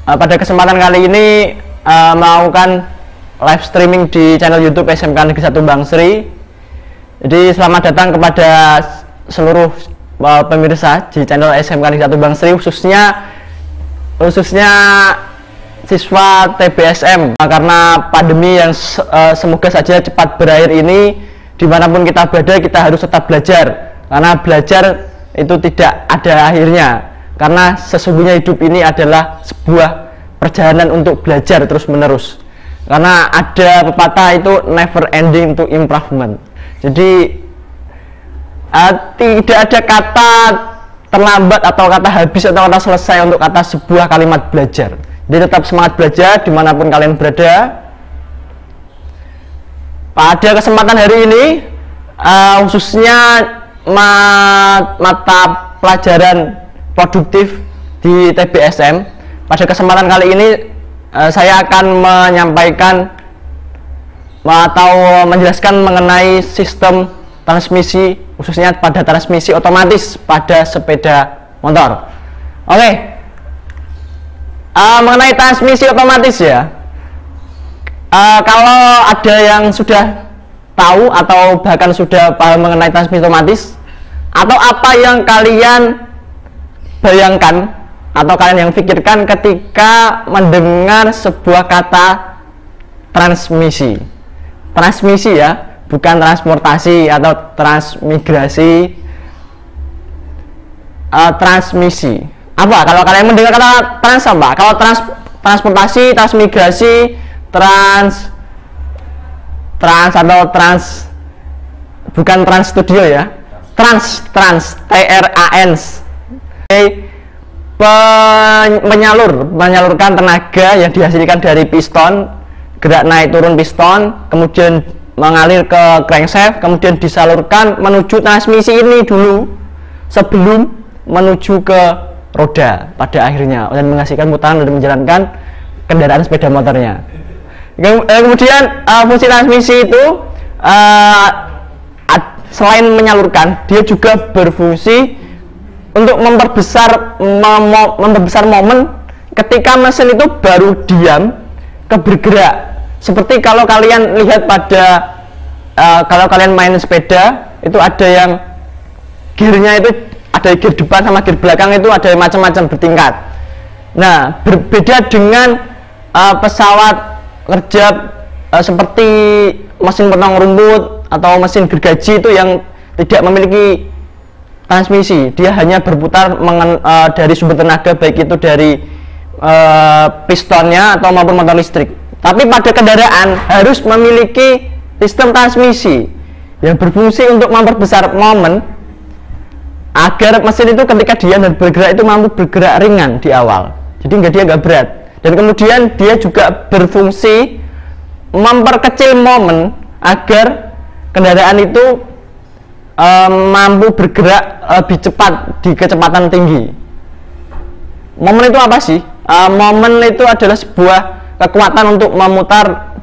Pada kesempatan kali ini melakukan live streaming di channel YouTube SMK Negeri 1 Bangsri. Jadi selamat datang kepada seluruh pemirsa di channel SMK Negeri 1 Bangsri, khususnya siswa TBSM, karena pandemi yang semoga saja cepat berakhir ini. Dimanapun kita berada, kita harus tetap belajar, karena belajar itu tidak ada akhirnya, karena sesungguhnya hidup ini adalah sebuah perjalanan untuk belajar terus menerus, karena ada pepatah itu never ending to improvement. Jadi tidak ada kata terlambat atau kata habis atau kata selesai untuk kata sebuah kalimat belajar. Jadi tetap semangat belajar dimanapun kalian berada. Pada kesempatan hari ini khususnya mata pelajaran produktif di TBSM, pada kesempatan kali ini saya akan menyampaikan atau menjelaskan mengenai sistem transmisi, khususnya pada transmisi otomatis pada sepeda motor. Oke, mengenai transmisi otomatis ya, kalau ada yang sudah tahu atau bahkan sudah paham mengenai transmisi otomatis, atau apa yang kalian bayangkan atau kalian yang pikirkan ketika mendengar sebuah kata transmisi ya, bukan transportasi atau transmigrasi. Transmisi apa? Kalau kalian mendengar kata trans apa? Kalau transportasi, transmigrasi, trans atau trans, bukan trans studio ya, trans TRANS, menyalurkan tenaga yang dihasilkan dari piston, gerak naik turun piston, kemudian mengalir ke crankshaft, kemudian disalurkan menuju transmisi ini dulu sebelum menuju ke roda pada akhirnya, dan menghasilkan putaran dan menjalankan kendaraan sepeda motornya. Kemudian fungsi transmisi itu selain menyalurkan, dia juga berfungsi untuk memperbesar momen ketika mesin itu baru diam ke bergerak. Seperti kalau kalian lihat pada kalau kalian main sepeda, itu ada yang gearnya itu ada gear depan sama gear belakang, itu ada macam-macam bertingkat. Nah, berbeda dengan pesawat kerja seperti mesin potong rumput atau mesin gergaji itu yang tidak memiliki transmisi. Dia hanya berputar dari sumber tenaga, baik itu dari pistonnya atau maupun motor listrik. Tapi pada kendaraan harus memiliki sistem transmisi yang berfungsi untuk memperbesar momen agar mesin itu ketika diam dan bergerak itu mampu bergerak ringan di awal, jadi dia nggak berat. Dan kemudian dia juga berfungsi memperkecil momen agar kendaraan itu mampu bergerak lebih cepat di kecepatan tinggi. Momen itu apa sih? Momen itu adalah sebuah kekuatan untuk memutar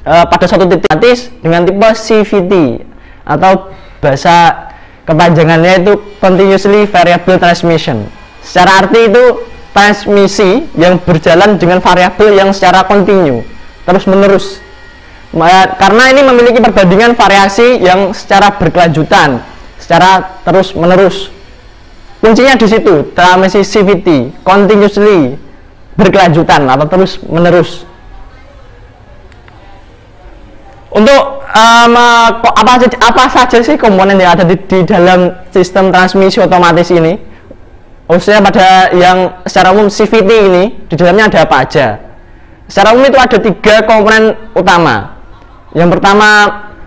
pada suatu titik dengan tipe CVT, atau bahasa kepanjangannya itu Continuously Variable Transmission. Secara arti itu transmisi yang berjalan dengan variabel yang secara kontinu, terus menerus, karena ini memiliki perbandingan variasi yang secara berkelanjutan, secara terus menerus. Kuncinya di situ, transmisi CVT, continuously, berkelanjutan atau terus menerus. Untuk apa saja sih komponen yang ada di dalam sistem transmisi otomatis ini? Khususnya pada yang secara umum CVT ini, di dalamnya ada apa aja? Secara umum itu ada 3 komponen utama. Yang pertama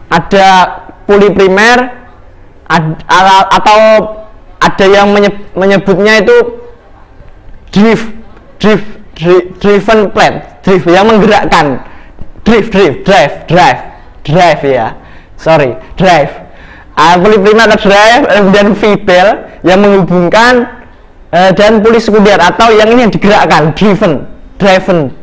ada puli primer, atau ada yang menyebutnya itu driven plate, drive yang menggerakkan, drive ya, drive. Puli primer atau drive, dan V-bel yang menghubungkan, dan puli sekunder atau yang ini yang digerakkan, driven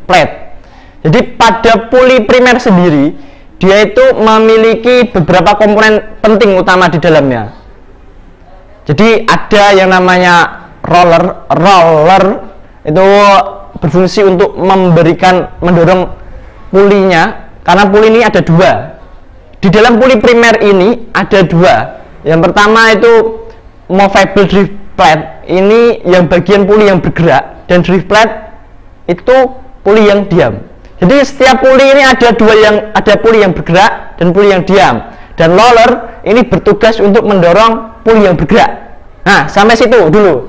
plate. Jadi pada puli primer sendiri, dia itu memiliki beberapa komponen penting utama di dalamnya. Jadi ada yang namanya roller itu berfungsi untuk mendorong pulinya, karena puli ini ada dua. Di dalam puli primer ini ada dua. Yang pertama itu movable drift plate, ini yang bagian puli yang bergerak, dan drift plate itu puli yang diam. Jadi setiap puli ini ada puli yang bergerak dan puli yang diam. Dan roller ini bertugas untuk mendorong puli yang bergerak. Nah, sampai situ dulu.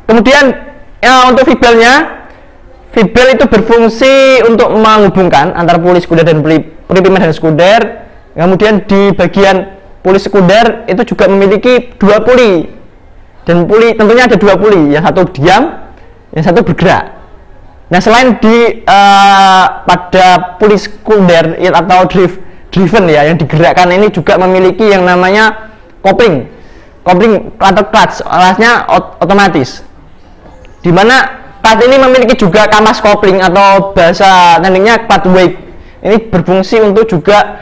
Kemudian untuk fibelnya, fibel itu berfungsi untuk menghubungkan antara puli sekunder dan puli primer dan sekunder. Kemudian di bagian puli sekunder itu juga memiliki dua puli, dan puli tentunya ada dua puli, yang satu diam, yang satu bergerak. Nah, selain pada puli sekunder atau driven ya, yang digerakkan ini juga memiliki yang namanya kopling atau clutch-nya otomatis, dimana clutch ini memiliki juga kamas kopling atau bahasa tekniknya clutch wave. Ini berfungsi untuk juga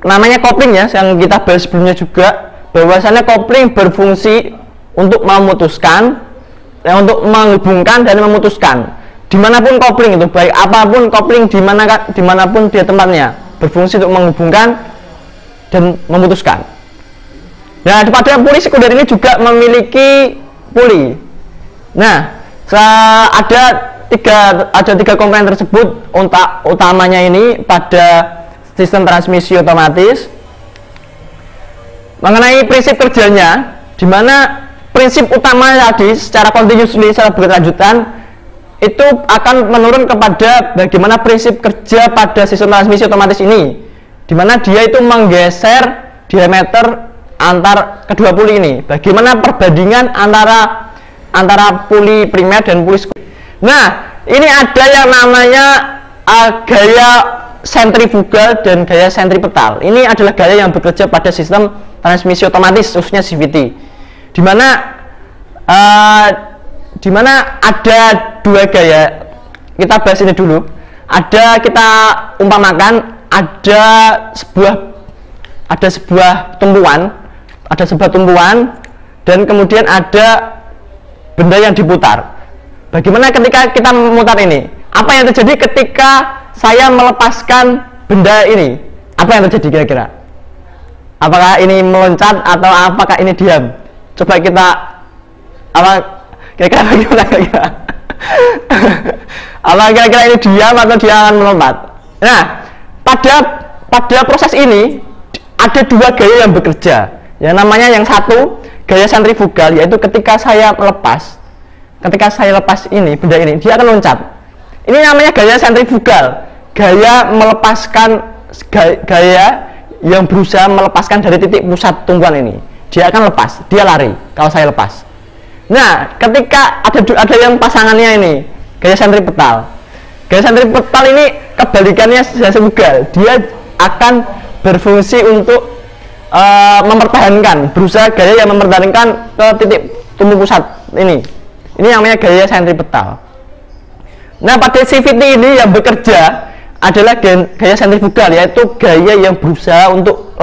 namanya kopling ya, yang kita bahas sebelumnya juga, bahwasannya kopling berfungsi untuk memutuskan, untuk menghubungkan dan memutuskan. Dimanapun kopling itu, baik apapun kopling dimanapun dia tempatnya, berfungsi untuk menghubungkan dan memutuskan. Nah, pada puli sekunder ini juga memiliki puli. Nah, ada tiga komponen tersebut utamanya ini pada sistem transmisi otomatis. Mengenai prinsip kerjanya, di mana prinsip utama tadi secara continuously, secara berkelanjutan, itu akan menurun kepada bagaimana prinsip kerja pada sistem transmisi otomatis ini, di mana dia itu menggeser diameter antar kedua puli ini. Bagaimana perbandingan antara puli primer dan puli sekunder. Nah, ini ada yang namanya gaya sentrifugal dan gaya sentripetal. Ini adalah gaya yang bekerja pada sistem transmisi otomatis, khususnya CVT, di mana ada dua gaya. Kita bahas ini dulu. Kita umpamakan ada sebuah tumpuan, dan kemudian ada benda yang diputar. Bagaimana ketika kita memutar ini? Apa yang terjadi ketika saya melepaskan benda ini? Apa yang terjadi kira-kira? Apakah ini meloncat atau apakah ini diam? Coba kita kira-kira bagaimana kira-kira? Apa kira-kira ini diam atau dia akan melompat? Nah, pada proses ini ada dua gaya yang bekerja. Yang namanya, yang satu gaya sentrifugal, yaitu ketika saya lepas ini benda ini, dia akan loncat. Ini namanya gaya sentrifugal, gaya melepaskan, gaya yang berusaha melepaskan dari titik pusat tumpuan ini. Dia akan lepas, dia lari kalau saya lepas. Nah, ketika ada yang pasangannya ini, gaya sentripetal. Gaya sentripetal ini kebalikannya sentrifugal. Dia akan berfungsi untuk berusaha gaya yang mempertahankan ke titik tumpu pusat ini. Ini namanya gaya sentripetal. Nah, pada CVT ini yang bekerja adalah gaya sentrifugal, yaitu gaya yang berusaha untuk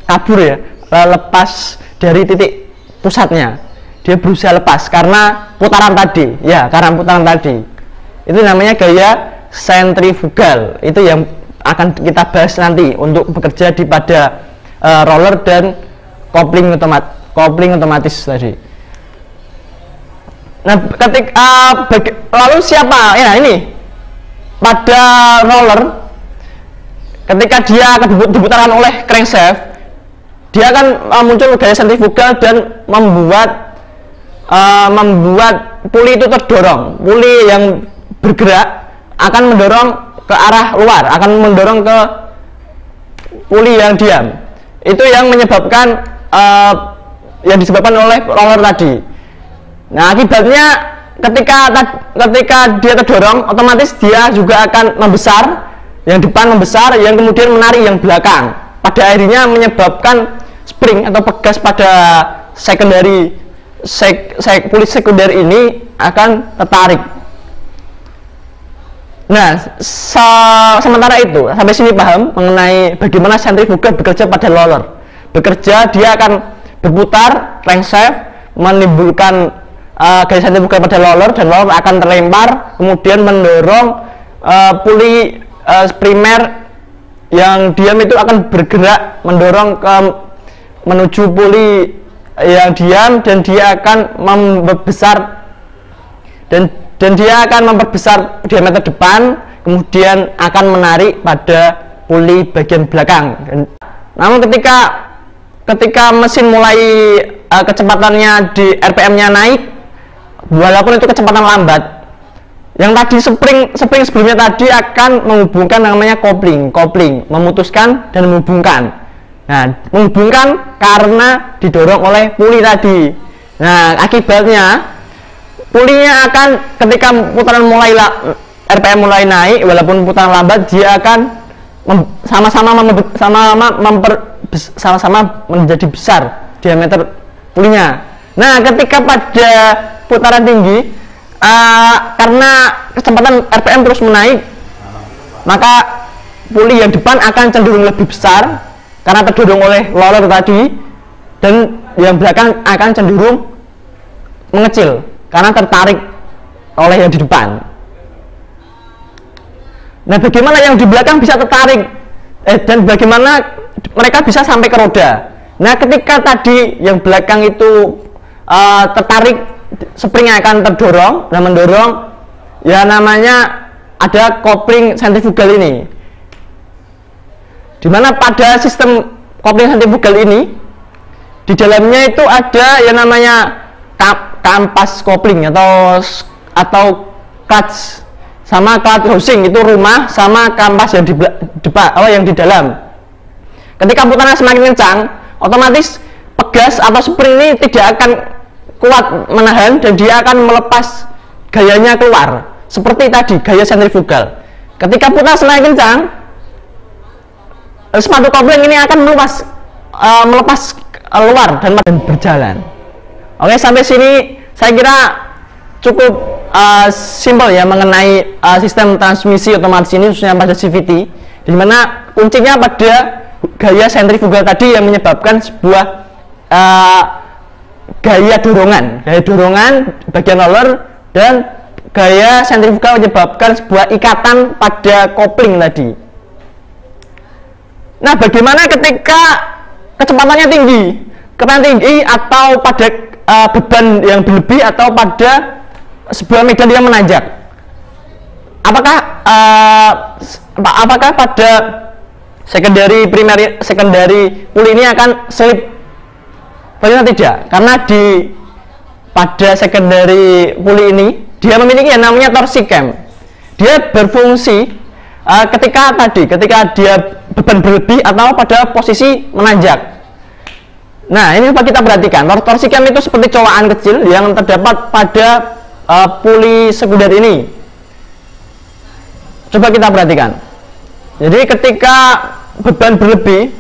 kabur ya, lepas dari titik pusatnya. Dia berusaha lepas karena putaran tadi. Itu namanya gaya sentrifugal. Itu yang akan kita bahas nanti untuk bekerja pada roller dan kopling otomatis tadi. Nah, lalu siapa? Ya, ini pada roller, ketika dia akan diputarkan oleh crankshaft, dia akan muncul gaya sentrifugal dan membuat puli itu terdorong. Puli yang bergerak akan mendorong ke arah luar, akan mendorong ke puli yang diam. Itu yang menyebabkan yang disebabkan oleh roller tadi. Nah, akibatnya ketika dia terdorong, otomatis dia juga akan membesar, yang depan membesar, yang kemudian menarik yang belakang. Pada akhirnya menyebabkan spring atau pegas pada puli sekunder ini akan tertarik. Nah, sementara itu, sampai sini paham mengenai bagaimana sentrifugal bekerja pada roller. Dia akan berputar crankshaft, menimbulkan gaya sentrifugal pada roller, dan roller akan terlempar kemudian mendorong puli primer yang diam itu akan bergerak mendorong menuju puli yang diam, dan dia akan membesar dan dia akan memperbesar diameter depan, kemudian akan menarik pada puli bagian belakang. Namun ketika mesin mulai kecepatannya di RPM-nya naik, walaupun itu kecepatan lambat, yang tadi spring sebelumnya tadi akan menghubungkan namanya kopling, memutuskan dan menghubungkan. Nah, menghubungkan karena didorong oleh puli tadi. Nah, akibatnya pulinya akan ketika putaran RPM mulai naik, walaupun putaran lambat, dia akan sama-sama menjadi besar diameter pulinya. Nah, ketika pada putaran tinggi, karena kecepatan RPM terus menaik, maka puli yang depan akan cenderung lebih besar karena terdorong oleh roller tadi, dan yang belakang akan cenderung mengecil karena tertarik oleh yang di depan. Nah, bagaimana yang di belakang bisa tertarik dan bagaimana mereka bisa sampai ke roda? Nah, ketika tadi yang belakang itu tertarik, springnya akan terdorong dan mendorong, ya namanya ada kopling sentrifugal ini, dimana pada sistem kopling sentrifugal ini di dalamnya itu ada yang namanya kampas kopling atau clutch sama clutch housing, itu rumah sama kampas yang di depan, yang di dalam. Ketika putaran semakin kencang, otomatis pegas atau spring ini tidak akan kuat menahan dan dia akan melepas gayanya keluar, seperti tadi gaya sentrifugal. Ketika putar semakin kencang, sepatu kopling ini akan melepas keluar dan berjalan. Oke, sampai sini saya kira cukup simpel ya mengenai sistem transmisi otomatis ini, khususnya pada CVT, di mana kuncinya pada gaya sentrifugal tadi yang menyebabkan sebuah gaya dorongan bagian roller, dan gaya sentrifugal menyebabkan sebuah ikatan pada kopling tadi. Nah, bagaimana ketika kecepatannya tinggi atau pada beban yang berlebih atau pada sebuah medan yang menanjak? Apakah pada secondary puli ini akan slip? Ternyata tidak, karena pada secondary puli ini dia memiliki yang namanya torsi cam. Dia berfungsi ketika dia beban berlebih atau pada posisi menanjak. Nah, ini coba kita perhatikan, torsi cam itu seperti colokan kecil yang terdapat pada puli sekunder ini. Coba kita perhatikan. Jadi ketika beban berlebih,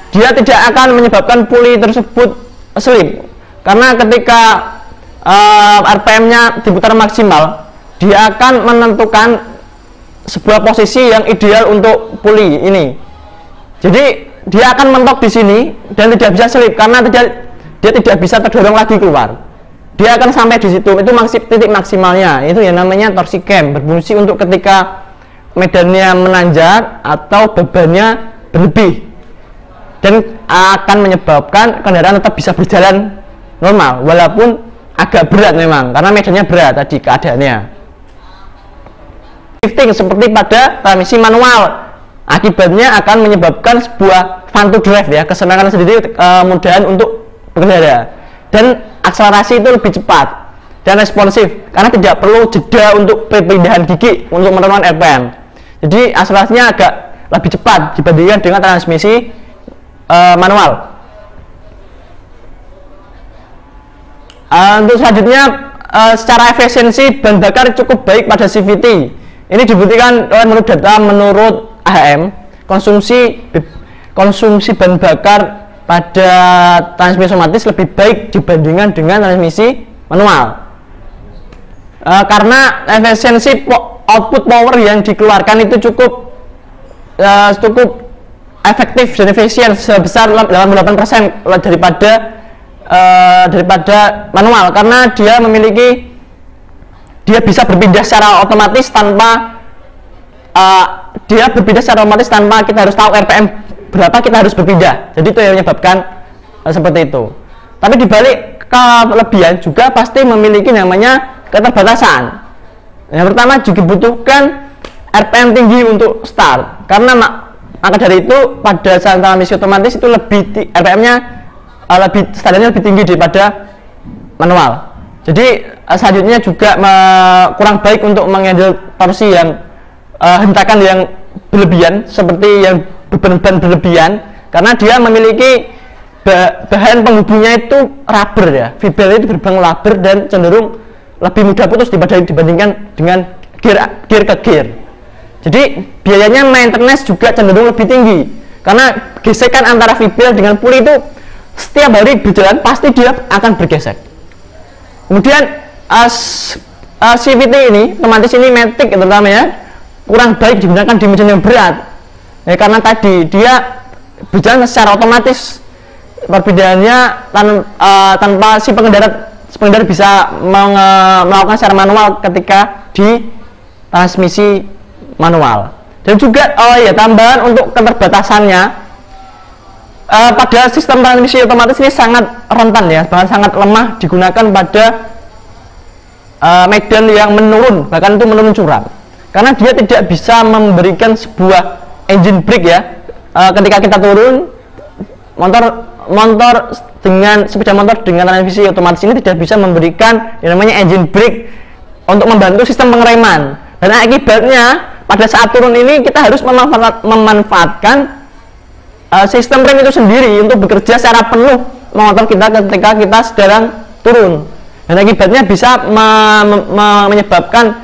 dia tidak akan menyebabkan puli tersebut slip, karena ketika RPM-nya diputar maksimal, dia akan menentukan sebuah posisi yang ideal untuk puli ini. Jadi dia akan mentok di sini dan tidak bisa slip karena dia tidak bisa terdorong lagi keluar. Dia akan sampai di situ, itu titik maksimalnya. Itu yang namanya torsi cam, berfungsi untuk ketika medannya menanjak atau bebannya berlebih, dan akan menyebabkan kendaraan tetap bisa berjalan normal walaupun agak berat memang karena medannya berat tadi keadaannya. Shifting seperti pada transmisi manual, akibatnya akan menyebabkan sebuah fun to drive ya, kesenangan sendiri, kemudahan untuk berkendara, dan akselerasi itu lebih cepat dan responsif karena tidak perlu jeda untuk perpindahan gigi untuk menurunkan RPM. Jadi akselerasinya agak lebih cepat dibandingkan dengan transmisi manual. Untuk selanjutnya, secara efisiensi bahan bakar cukup baik pada CVT. Ini dibuktikan menurut data menurut AHM, konsumsi bahan bakar pada transmisi otomatis lebih baik dibandingkan dengan transmisi manual. Karena efisiensi output power yang dikeluarkan itu cukup efektif dan efisien sebesar 88% daripada daripada manual, karena dia bisa berpindah secara otomatis tanpa kita harus tahu RPM berapa kita harus berpindah. Jadi itu yang menyebabkan seperti itu. Tapi dibalik kelebihan juga pasti memiliki namanya keterbatasan. Yang pertama juga butuhkan RPM tinggi untuk start, karena maka dari itu pada saat transmisi otomatis itu RPM-nya standarnya lebih tinggi daripada manual. Jadi selanjutnya juga kurang baik untuk menghandle torsi yang hentakan yang berlebihan, seperti yang beban berlebihan, karena dia memiliki bahan penghubungnya itu rubber ya, fiber itu berbahan rubber dan cenderung lebih mudah putus dibandingkan dengan gear ke gear. Jadi biayanya maintenance juga cenderung lebih tinggi, karena gesekan antara fiber dengan puli itu setiap hari berjalan pasti dia akan bergesek. Kemudian CVT ini, otomatis ini matic terutama ya, kurang baik digunakan di medan yang berat ya, karena tadi dia berjalan secara otomatis. Perbedaannya tanpa si pengendara bisa melakukan secara manual ketika di transmisi manual. Dan juga tambahan untuk keterbatasannya, pada sistem transmisi otomatis ini sangat rentan ya, bahkan sangat lemah digunakan pada medan yang menurun, bahkan itu menurun curam, karena dia tidak bisa memberikan sebuah engine brake ya. Ketika kita turun, sepeda motor dengan transmisi otomatis ini tidak bisa memberikan yang namanya engine brake untuk membantu sistem pengereman, dan akibatnya pada saat turun ini kita harus memanfaatkan sistem rem itu sendiri untuk bekerja secara penuh motor kita ketika kita sedang turun, dan akibatnya bisa menyebabkan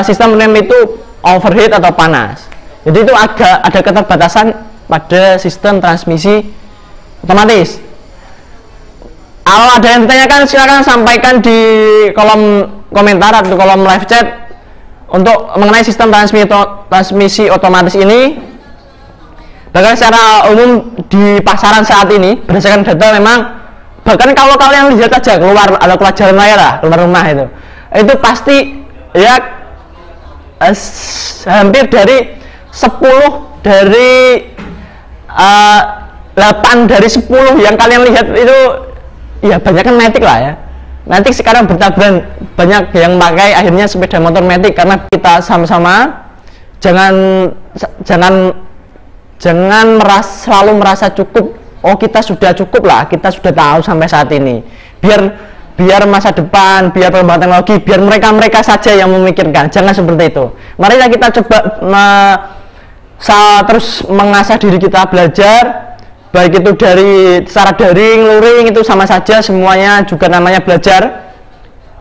sistem rem itu overheat atau panas. Jadi itu agak ada keterbatasan pada sistem transmisi otomatis. Kalau ada yang ditanyakan, silakan sampaikan di kolom komentar atau kolom live chat untuk mengenai sistem transmisi otomatis ini. Bahkan secara umum di pasaran saat ini, berdasarkan data memang, bahkan kalau kalian lihat aja keluar jalan raya lah, keluar rumah itu pasti ya hampir dari 10 dari 8 dari 10 yang kalian lihat itu ya banyak kan matic lah ya. Matic sekarang bertaburan, banyak yang pakai akhirnya sepeda motor matic, karena kita sama-sama jangan selalu merasa cukup. Oh, kita sudah cukup lah, kita sudah tahu sampai saat ini. Biar masa depan, biar perkembangan teknologi, biar mereka saja yang memikirkan. Jangan seperti itu. Mari kita coba terus mengasah diri kita, belajar, baik itu dari secara daring, luring, itu sama saja, semuanya juga namanya belajar.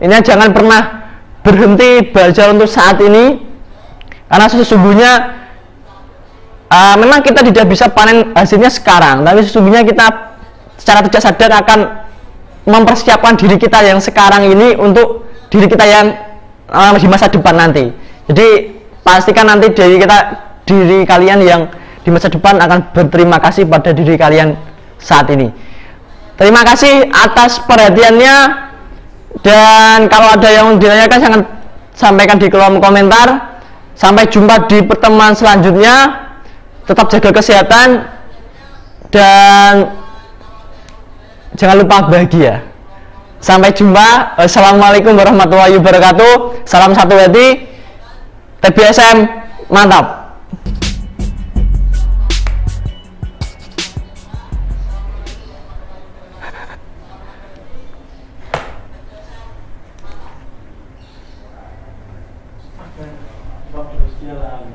Ini jangan pernah berhenti belajar untuk saat ini, karena sesungguhnya memang kita tidak bisa panen hasilnya sekarang, tapi sesungguhnya kita secara tidak sadar akan mempersiapkan diri kita yang sekarang ini untuk diri kita yang di masa depan nanti. Jadi pastikan nanti diri kalian yang di masa depan akan berterima kasih pada diri kalian saat ini. Terima kasih atas perhatiannya, dan kalau ada yang ditanyakan jangan sampaikan di kolom komentar. Sampai jumpa di pertemuan selanjutnya. Tetap jaga kesehatan dan jangan lupa bahagia. Sampai jumpa. Assalamualaikum warahmatullahi wabarakatuh. Salam satu hati. TBSM mantap. Bagus jalan.